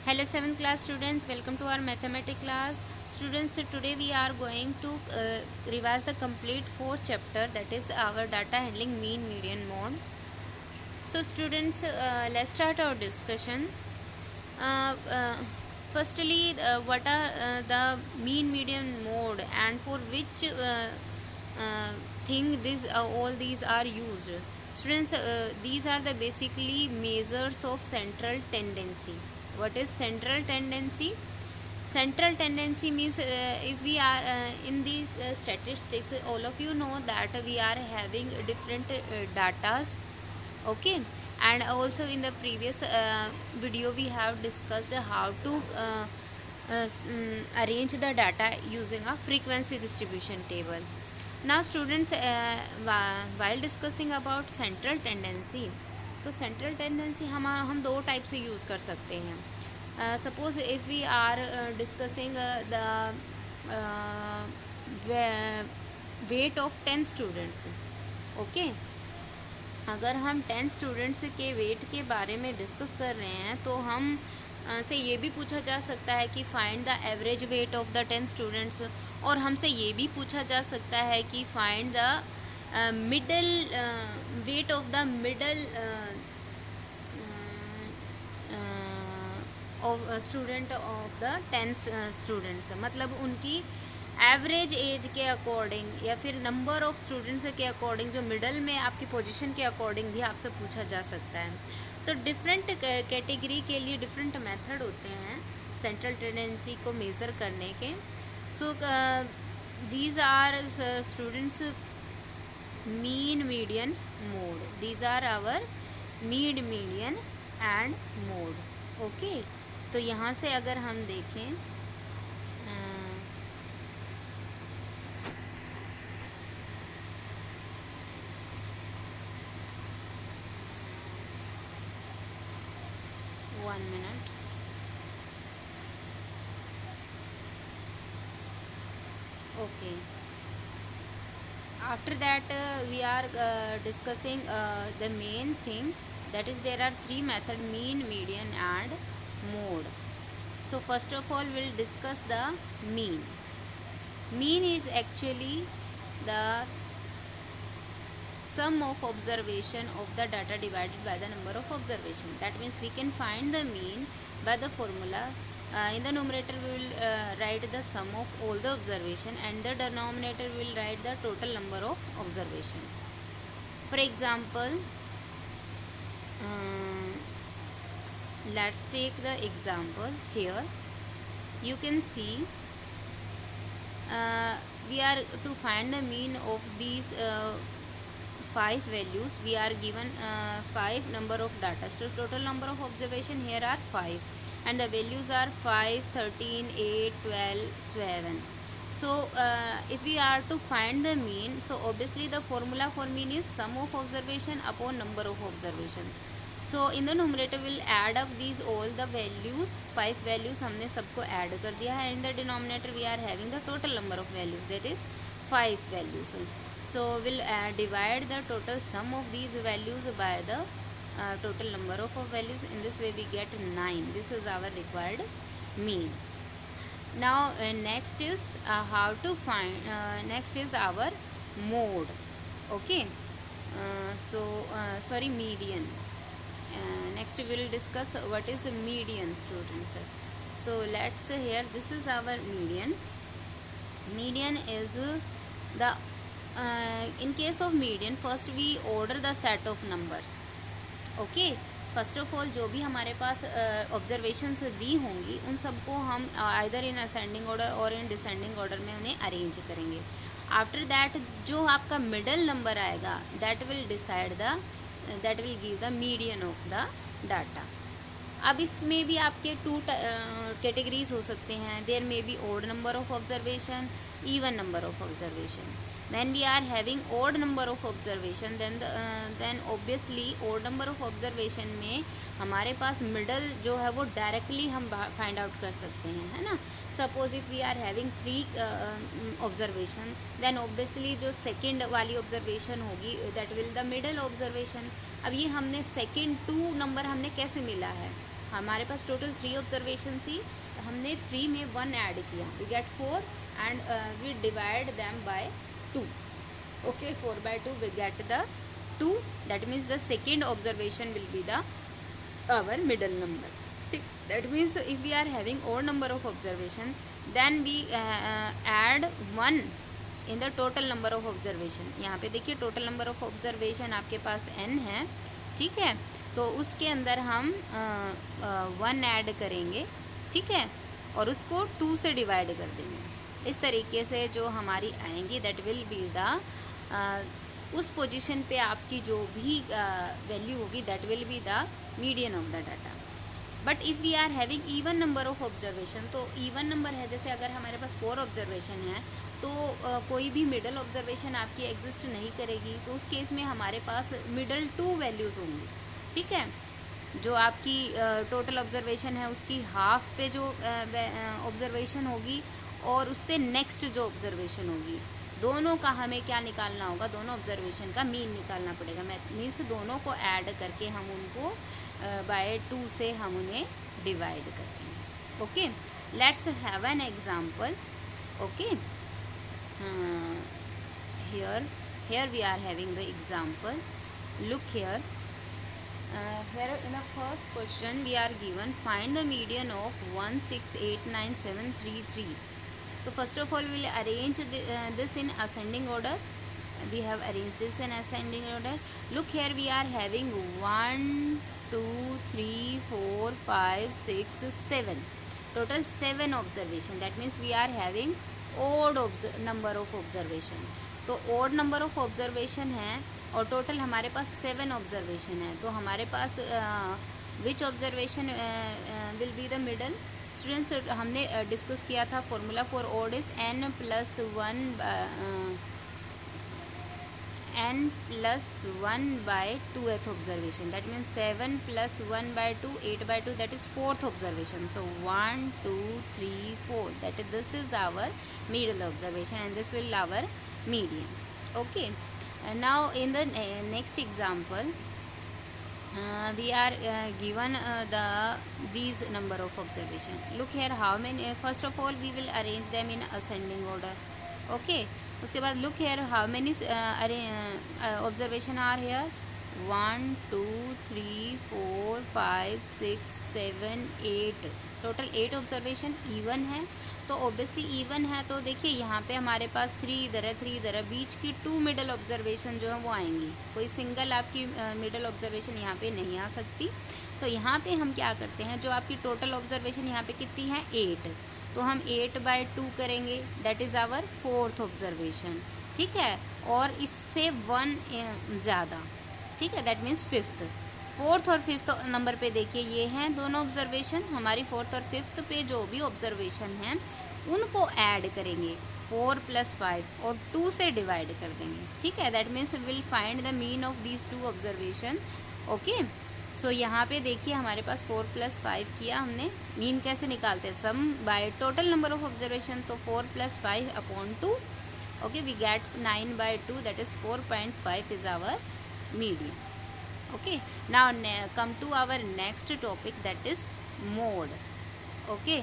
Hello 7th class students, welcome to our mathematics class. Students, today we are going to revise the complete fourth chapter, that is our data handling mean, median, mode. So students, let's start our discussion. Uh, uh, Firstly, what are the mean, median, mode, and for which thing all these are used. Students, these are the basically measures of central tendency. What is central tendency? Central tendency means if we are in these statistics, all of you know that we are having different datas. Okay, and also in the previous video we have discussed how to arrange the data using a frequency distribution table. Now students, while discussing about central tendency, तो central tendency हम दो type से use कर सकते हैं. Suppose if we are discussing the weight of 10 students. Okay, अगर हम 10 students के वेट के बारे में डिस्कस कर रहे हैं तो हम से ये भी पूछा जा सकता है कि find the average weight of the 10 students, और हमसे ये भी पूछा जा सकता है कि find the middle weight of the middle of student of the 10 students, मतलब उनकी एवरेज एज के अकॉर्डिंग या फिर नंबर ऑफ़ स्टूडेंट्स के अकॉर्डिंग, जो मिडल में आपकी पोजीशन के अकॉर्डिंग भी आपसे पूछा जा सकता है. तो डिफरेंट कैटेगरी के लिए डिफरेंट मेथड होते हैं सेंट्रल टेंडेंसी को मेज़र करने के. So these are students mean, median, mode. These are our mean, median and mode. Okay, तो यहाँ से अगर हम देखें, one minute. Okay, after that we are discussing the main thing, that is there are three methods: mean, median and mode. So first of all we'll discuss the mean. Mean is actually the sum of observation of the data divided by the number of observation. That means we can find the mean by the formula. In the numerator we will write the sum of all the observation, and the denominator will write the total number of observation. For example, let's take the example here. You can see we are to find the mean of these 5 values. We are given 5 number of data. So total number of observation here are 5, and the values are 5, 13, 8, 12, 7. So if we are to find the mean, so obviously the formula for mean is sum of observation upon number of observation. So in the numerator we will add up these all the values, 5 values हमने सबको add कर दिया है. In the denominator we are having the total number of values, that is 5 values. So we'll divide the total sum of these values by the total number of values. In this way we get 9. This is our required mean. Now next is how to find, next is our mode. Okay, sorry, median. Next we will discuss what is median, students. So let's here, this is our median. Median is the in case of median, first we order the set of numbers. Okay, first of all जो भी हमारे पास observations दी होंगी उन सबको हम either in ascending order और in descending order में उन्हें अरेंज करेंगे. आफ्टर दैट जो आपका मिडल नंबर आएगा that will give the median of the data. अब इसमें भी आपके 2 कैटेगरीज हो सकते हैं. There may be odd number of observation, even number of observation. When we are having odd number of observation, then obviously odd number of observation में हमारे पास middle जो है वो directly हम find out कर सकते हैं, है ना. Suppose if we are having 3 observation, then obviously जो second वाली observation होगी that will the middle observation. अब ये हमने second 2 number हमने कैसे मिला है, हमारे पास टोटल 3 ऑब्जर्वेशन थी, हमने 3 में 1 ऐड किया, we get 4 and we divide them by 2. Okay, 4/2 we get the 2. That means the second observation will be the our middle number. That means if we are having odd number of observation, then we add 1 in the total number of observation. यहाँ पे देखिए total number of observation आपके पास n है, ठीक है, तो उसके अंदर हम 1 ऐड करेंगे, ठीक है, और उसको 2 से डिवाइड कर देंगे. इस तरीके से जो हमारी आएंगी दैट विल बी द उस पोजीशन पे आपकी जो भी वैल्यू होगी that will be the median of the data. But if we are having even number of observation, तो इवन नंबर है, जैसे अगर हमारे पास 4 ऑब्जर्वेशन है तो कोई भी मिडल ऑब्जर्वेशन आपकी एग्जिस्ट नहीं करेगी, तो उस केस में हमारे पास मिडल 2 वैल्यूज़ होंगी, ठीक है. जो आपकी टोटल ऑब्जर्वेशन है उसकी हाफ पे जो ऑब्जर्वेशन होगी और उससे नेक्स्ट जो ऑब्जर्वेशन होगी, दोनों का हमें क्या निकालना होगा, दोनों ऑब्जर्वेशन का मीन निकालना पड़ेगा. मीन्स दोनों को ऐड करके हम उनको बाय 2 से हम उन्हें डिवाइड करते हैं. Okay, let's have an example. Okay, here we are having the example. Look here. Here in the first question we are given find the median of 1689733. So first of all we will arrange this in ascending order. We have arranged this in ascending order. Look here, we are having 1 2 3 4 5 6 7, total 7 observation. That means we are having odd number of observation. तो odd number of observation है और total हमारे पास 7 observation है. तो हमारे पास which observation will be the middle. Students, हमने discuss किया था formula for odd is n + 1/2th observation. That means 7 + 1/2 8/2, that is 4th observation. So 1 2 3 4, that is this is our middle observation and this will our median. Okay, now in the next example we are given these number of observation. Look here, how many, first of all we will arrange them in ascending order. Okay, उसके बाद look here how many observation are here. 1 2 3 4 5 6 7 8, total 8 observation even है. तो obviously even है तो देखिए यहाँ पे हमारे पास 3 इधर है 3 इधर है, बीच की 2 मिडल ऑब्जर्वेशन जो है वो आएंगी. कोई सिंगल आपकी मिडल ऑब्जर्वेशन यहाँ पे नहीं आ सकती. तो यहाँ पे हम क्या करते हैं, जो आपकी टोटल ऑब्जर्वेशन यहाँ पे कितनी है 8, तो हम 8/2 करेंगे, that is our 4th observation, ठीक है, और इससे 1 ज़्यादा, ठीक है, दैट मीन्स 5th. 4th और 5th नंबर पे देखिए ये हैं दोनों ऑब्जर्वेशन. हमारी 4th और 5th पे जो भी ऑब्जर्वेशन हैं उनको ऐड करेंगे 4 + 5 और 2 से डिवाइड कर देंगे, ठीक है. That means will find the mean of these 2 observation. Okay, so यहाँ पे देखिए हमारे पास 4 + 5 किया हमने. मीन कैसे निकालते हैं, sum by total number of observation. तो 4 + 5/2. Okay, we get 9/2, that is 4.5 is our median. Okay, now come to our next topic, that is mode. Okay,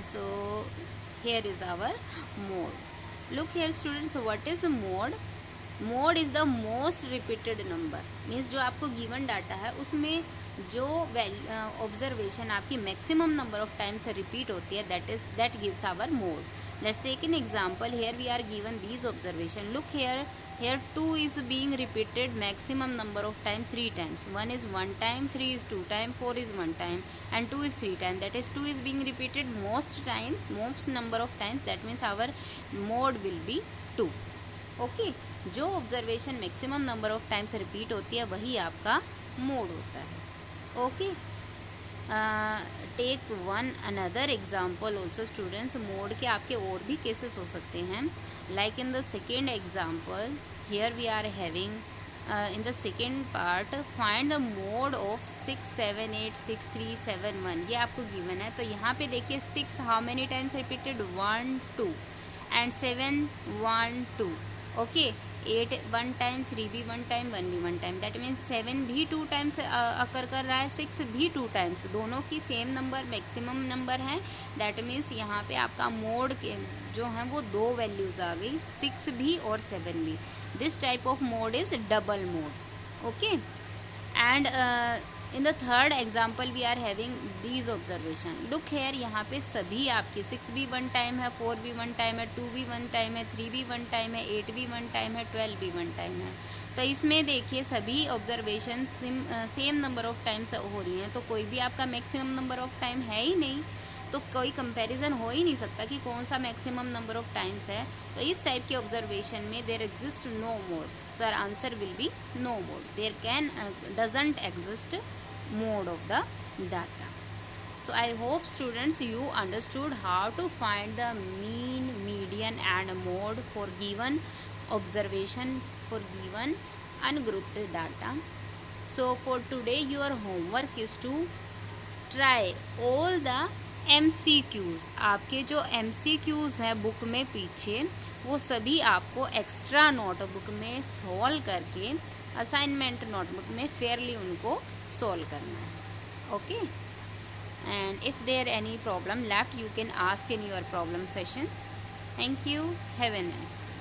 so here is our mode. Look here students, what is mode? Mode is the most repeated number. Means जो आपको given data है उसमें जो observation आपकी maximum number of times repeat होती है, that gives our mode. Let's take an example. Here we are given these observation. Look here 2 is being repeated maximum number of time 3 times. 1 is 1 time, 3 is 2 time, 4 is 1 time and 2 is 3 time. That is 2 is being repeated most number of times. That means our mode will be 2. Okay, जो observation maximum number of times repeat होती है वही आपका mode होता है. Okay, take one another example also students. Mode के आपके और भी केसेस हो सकते हैं. Like in the second example, here we are having in the second part find the mode of 6 7 8 6 3 7 1. ये आपको गिवन है. तो यहाँ पे देखिए 6 how many times repeated 1 2 and 7 1 2. Okay, 8 one time, 3 भी वन टाइम, 1 भी वन टाइम, दैट मीन्स 7 भी 2 टाइम्स अकर कर रहा है, 6 भी 2 टाइम्स, दोनों की सेम नंबर मैक्सिमम नंबर है। दैट मीन्स यहाँ पे आपका मोड जो है वो दो वैल्यूज़ आ गई, 6 भी और 7 भी। This type of mode is double mode. Okay, and in the third example we are having these observation. Look here, यहाँ पे सभी आपके 6 भी वन टाइम है, 4 भी वन टाइम है, 2 भी वन टाइम है, 3 भी वन टाइम है, 8 भी वन टाइम है, 12 भी वन टाइम है। तो इसमें देखिए सभी observation same number of times हो रही हैं, तो कोई भी आपका मैक्सिमम नंबर ऑफ टाइम है ही नहीं, तो कोई कंपैरिजन हो ही नहीं सकता कि कौन सा मैक्सिमम नंबर ऑफ टाइम्स है। तो इस टाइप के ऑब्जर्वेशन में there exist no mode, so our answer will be no mode, there can doesn't exist mode of the data. So I hope students you understood how to find the mean, median and mode for given observation, for given ungrouped data. So for today your homework is to try all the MCQs। आपके जो MCQs हैं book में पीछे, वो सभी आपको extra notebook में solve करके असाइनमेंट नोटबुक में फेयरली उनको सॉल्व करना है। Okay, and if there any problem left you can ask in your problem session. Thank you, have a nice day.